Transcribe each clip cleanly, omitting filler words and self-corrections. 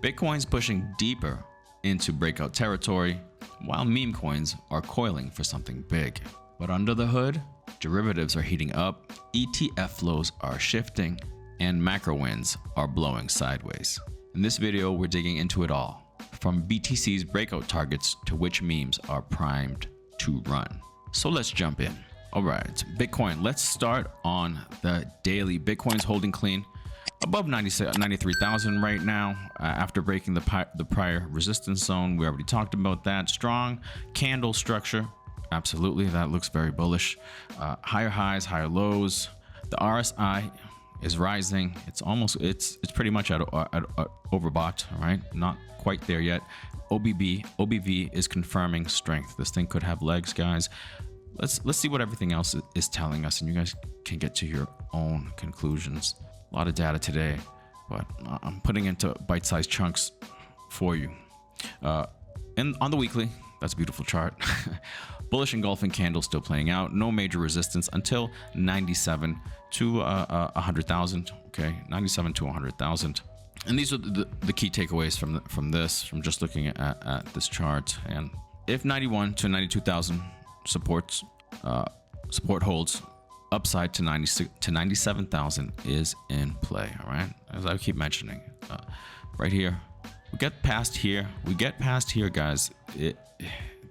Bitcoin's pushing deeper into breakout territory, while meme coins are coiling for something big. But under the hood, derivatives are heating up, ETF flows are shifting, and macro winds are blowing sideways. In this video, we're digging into it all, from BTC's breakout targets to which memes are primed to run. So let's jump in. All right, Bitcoin. Let's start on the daily. Bitcoin's holding clean above 93,000 right now after breaking the prior resistance zone. We already talked about that. Strong candle structure. Absolutely, that looks very bullish. Higher highs, higher lows. The RSI is rising. It's pretty much at overbought. All right, not quite there yet. OBV is confirming strength. This thing could have legs, guys. Let's see what everything else is telling us, and you guys can get to your own conclusions. A lot of data today, but I'm putting into bite-sized chunks for you. And on the weekly, that's a beautiful chart. Bullish engulfing candle still playing out. No major resistance until 97 to 100,000. Okay, 97 to 100,000. And these are the key takeaways from just looking at this chart. And if 91 to 92,000 support holds, upside to 96 to 97,000 is in play. All right, as I keep mentioning, right here, we get past here, guys.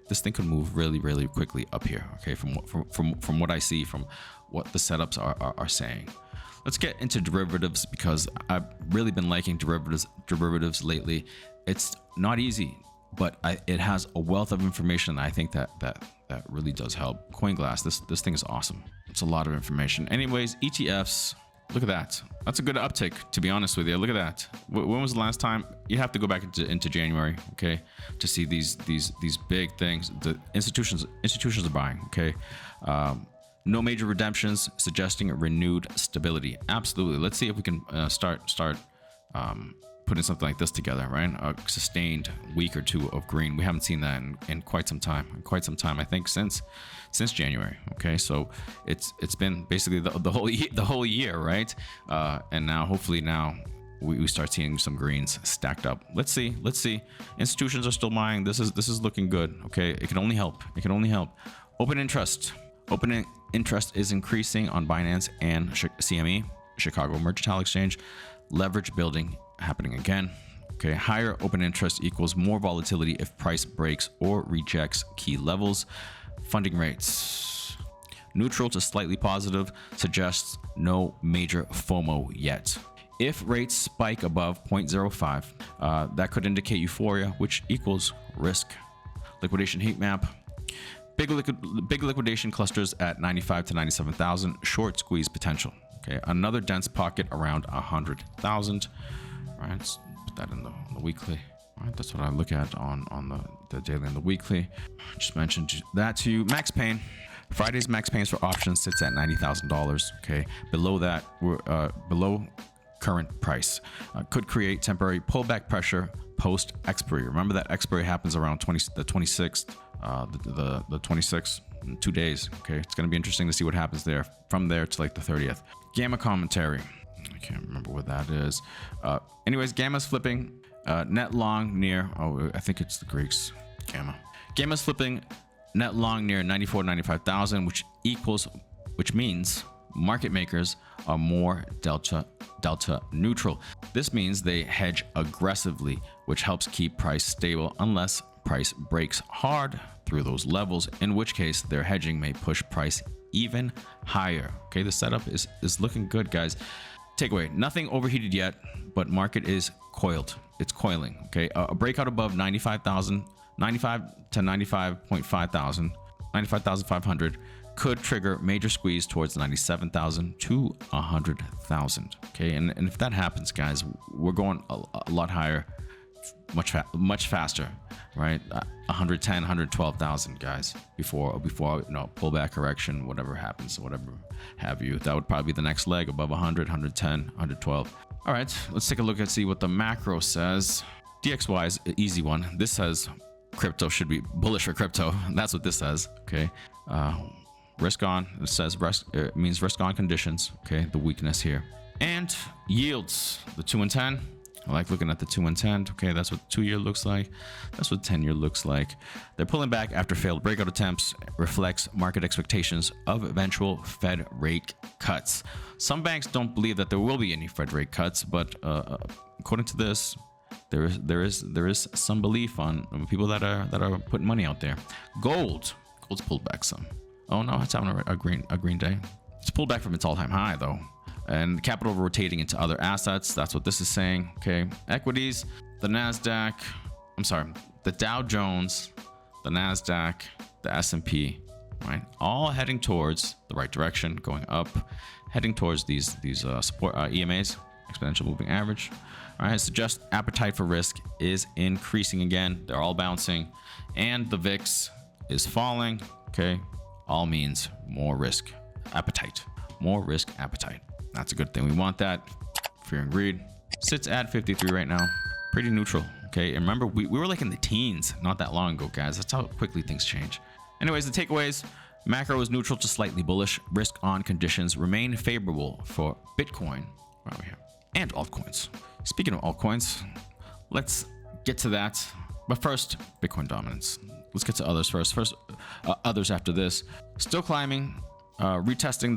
This thing could move really quickly up here. Okay, from what I see, from what the setups are saying. Let's get into derivatives, because I've really been liking derivatives lately. It's not easy, but it has a wealth of information. I think that really does help. CoinGlass, this thing is awesome. It's a lot of information. Anyways, ETFs, look at that. That's a good uptick, to be honest with you. Look at that. When was the last time? You have to go back into January, okay, to see these big things. The institutions are buying, okay. No major redemptions, suggesting renewed stability. Absolutely. Let's see if we can start putting something like this together, right? A sustained week or two of green. We haven't seen that in quite some time. I think since January. Okay, so it's been basically the whole year, right? And now hopefully we start seeing some greens stacked up. Let's see. Institutions are still buying. This is looking good. Okay, it can only help. Open interest is increasing on Binance and CME, Chicago Mercantile Exchange. Leverage building happening again. Okay, higher open interest equals more volatility if price breaks or rejects key levels. Funding rates neutral to slightly positive, suggests no major FOMO yet. If rates spike above 0.05, that could indicate euphoria, which equals risk. Liquidation heat map. Big liquidation clusters at 95 to 97,000. Short squeeze potential. Okay, another dense pocket around 100,000. All right, let's put that in the weekly. All right, that's what I look at on the daily and the weekly. Just mentioned that to you. Max Pain. Friday's max pains for options sits at $90,000. Okay, below that, we're below current price. Could create temporary pullback pressure post expiry. Remember that expiry happens around the 26th. The 26th in 2 days. Okay, it's going to be interesting to see what happens there from there to like the 30th. Gamma commentary. I can't remember what that is. Anyways, Gamma's flipping net long near, I think it's the Greeks. Gamma's flipping net long near 95,000, which means market makers are more delta neutral. This means they hedge aggressively, which helps keep price stable unless price breaks hard through those levels, in which case their hedging may push price even higher. Okay, the setup is looking good, guys. Takeaway: nothing overheated yet, but market is coiled. It's coiling. Okay, a breakout above 95,000, 95 to 95,500, 95,500 could trigger major squeeze towards 97,000 to 100,000. Okay, and if that happens, guys, we're going a lot higher, much faster, right? 110, 112,000, guys, before pullback correction, whatever happens, whatever have you. That would probably be the next leg above 100, 110, 112. All right, let's take a look and see what the macro says. DXY is an easy one. This says crypto should be bullish for crypto. That's what this says. Okay, risk on. It says it means risk on conditions. Okay, the weakness here. And yields, the 2 and 10. I like looking at the 2 and 10. Okay, that's what 2-year looks like. That's what 10-year looks like. They're pulling back after failed breakout attempts. Reflects market expectations of eventual Fed rate cuts. Some banks don't believe that there will be any Fed rate cuts, but according to this, there is some belief on people that are putting money out there. Gold's pulled back some. Oh no, it's having a green day. It's pulled back from its all-time high though. And capital rotating into other assets. That's what this is saying. Okay, equities, the Dow Jones, the Nasdaq, the S&P, right? All heading towards the right direction, going up, heading towards these support EMAs, exponential moving average. All right, suggest appetite for risk is increasing again. They're all bouncing, and the VIX is falling. Okay, all means more risk appetite, more risk appetite. That's a good thing. We want that. Fear and greed sits at 53 right now. Pretty neutral. Okay. And remember, we were like in the teens not that long ago, guys. That's how quickly things change. Anyways, the takeaways: macro is neutral to slightly bullish. Risk on conditions remain favorable for Bitcoin right over here and altcoins. Speaking of altcoins, let's get to that. But first, Bitcoin dominance. Let's get to others first. Others after this. Still climbing, retesting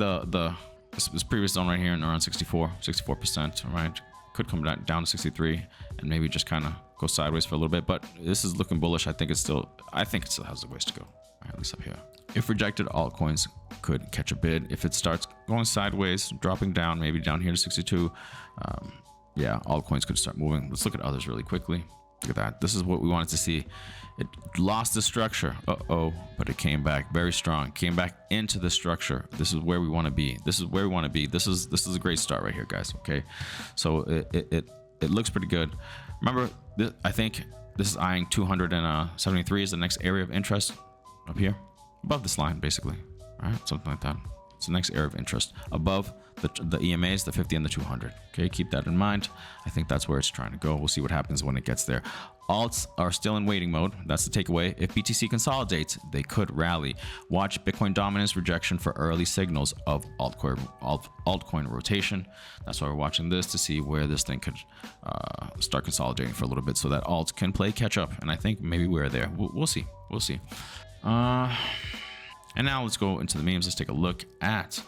this previous zone right here in around 64%. All right, could come down to 63 and maybe just kind of go sideways for a little bit. But this is looking bullish. I think it still has a ways to go. All right, at least up here. If rejected, altcoins could catch a bid. If it starts going sideways, dropping down, maybe down here to 62, yeah, altcoins could start moving. Let's look at others really quickly. Look at that. This is what we wanted to see. It lost the structure. But it came back very strong. Came back into the structure. This is where we want to be. This is where we want to be. This is a great start right here, guys. Okay, so it looks pretty good. Remember, I think this is eyeing 273 is the next area of interest up here, above this line, basically. All right, something like that. It's the next area of interest above the EMAs, the 50 and the 200. Okay, keep that in mind. I think that's where it's trying to go. We'll see what happens when it gets there. Alts are still in waiting mode. That's the takeaway. If BTC consolidates, they could rally. Watch Bitcoin dominance rejection for early signals of altcoin rotation. That's why we're watching this, to see where this thing could start consolidating for a little bit, so that alts can play catch up. And I think maybe we're there. We'll see. We'll see. And now let's go into the memes. Let's take a look at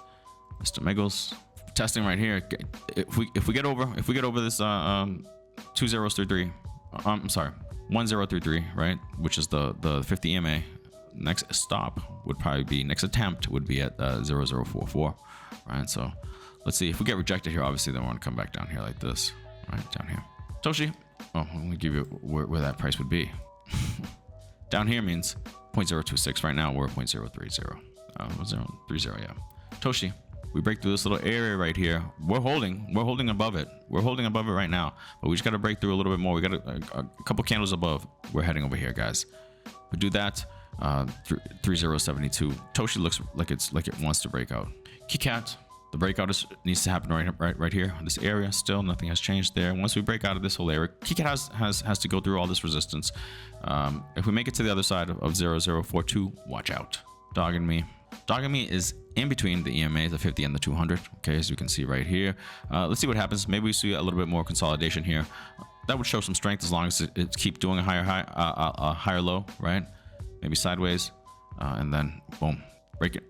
Mr. Miggles testing right here. If we get over this 2033, I'm sorry, 1033, right, which is the 50 EMA. Next stop would probably be, next attempt would be at 0044, right? So let's see if we get rejected here. Obviously, then we want to come back down here like this, right, down here. Toshi, oh, I'm gonna give you where that price would be. Down here means 0.026. Right now we're at 0.030. 0.30, yeah. Toshi, we break through this little area right here. We're holding above it. We're holding above it right now, but we just got to break through a little bit more. We got a couple candles above. We're heading over here, guys. We do that. 3072. Toshi looks like it wants to break out. KitKat, the breakout needs to happen right here. This area, still nothing has changed there. Once we break out of this whole area, KitKat has to go through all this resistance. If we make it to the other side of 0042, watch out. Dog and me is in between the EMA, the 50 and the 200. Okay, as you can see right here. Let's see what happens. Maybe we see a little bit more consolidation here. That would show some strength as long as it keeps doing a higher high, higher low, right? Maybe sideways, and then boom,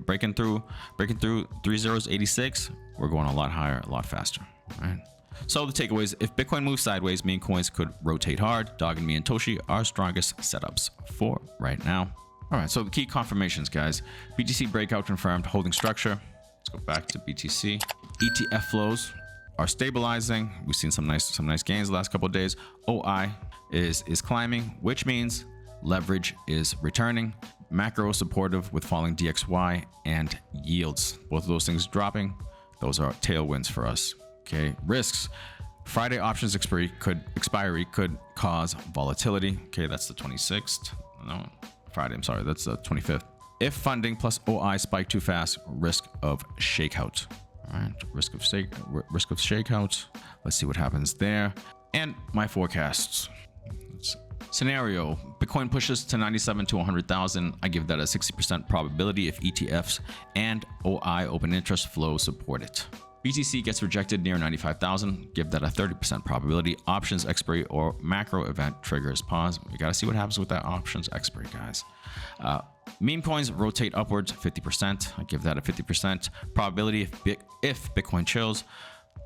breaking through 3086. We're going a lot higher, a lot faster, right? So the takeaways: if Bitcoin moves sideways, Memecoins could rotate hard. Dog and me and Toshi are strongest setups for right now. All right, so the key confirmations, guys. BTC breakout confirmed, holding structure. Let's go back to BTC. ETF flows are stabilizing. We've seen some nice gains the last couple of days. OI is climbing, which means leverage is returning. Macro supportive with falling DXY and yields. Both of those things dropping. Those are tailwinds for us. Okay, risks. Friday options expiry could cause volatility. Okay, that's the 26th. No, Friday, I'm sorry, that's the 25th. If funding plus OI spike too fast, risk of shakeout. All right, risk of shakeout. Let's see what happens there. And my forecasts. Scenario: Bitcoin pushes to 97 to 100,000. I give that a 60% probability if ETFs and OI open interest flow support it. BTC gets rejected near 95,000. Give that a 30% probability. Options expiry or macro event triggers pause. We got to see what happens with that options expiry, guys. Meme coins rotate upwards 50%. I give that a 50% probability if Bitcoin chills.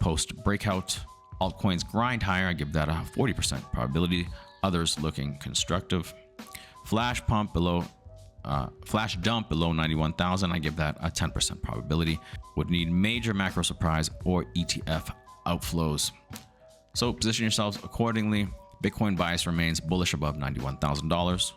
Post breakout, altcoins grind higher. I give that a 40% probability. Others looking constructive. Flash dump below 91,000. I give that a 10% probability. Would need major macro surprise or ETF outflows. So position yourselves accordingly. Bitcoin bias remains bullish above $91,000.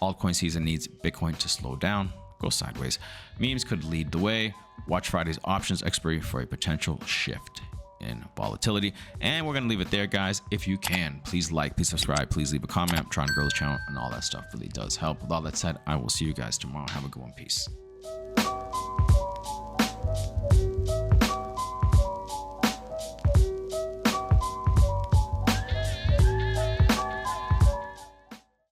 Altcoin season needs Bitcoin to slow down, go sideways. Memes could lead the way. Watch Friday's options expiry for a potential shift in volatility. And we're going to leave it there, guys. If you can, please like, please subscribe, please leave a comment. I'm trying to grow the channel, and all that stuff really does help. With all that said, I will see you guys tomorrow. Have a good one. Peace.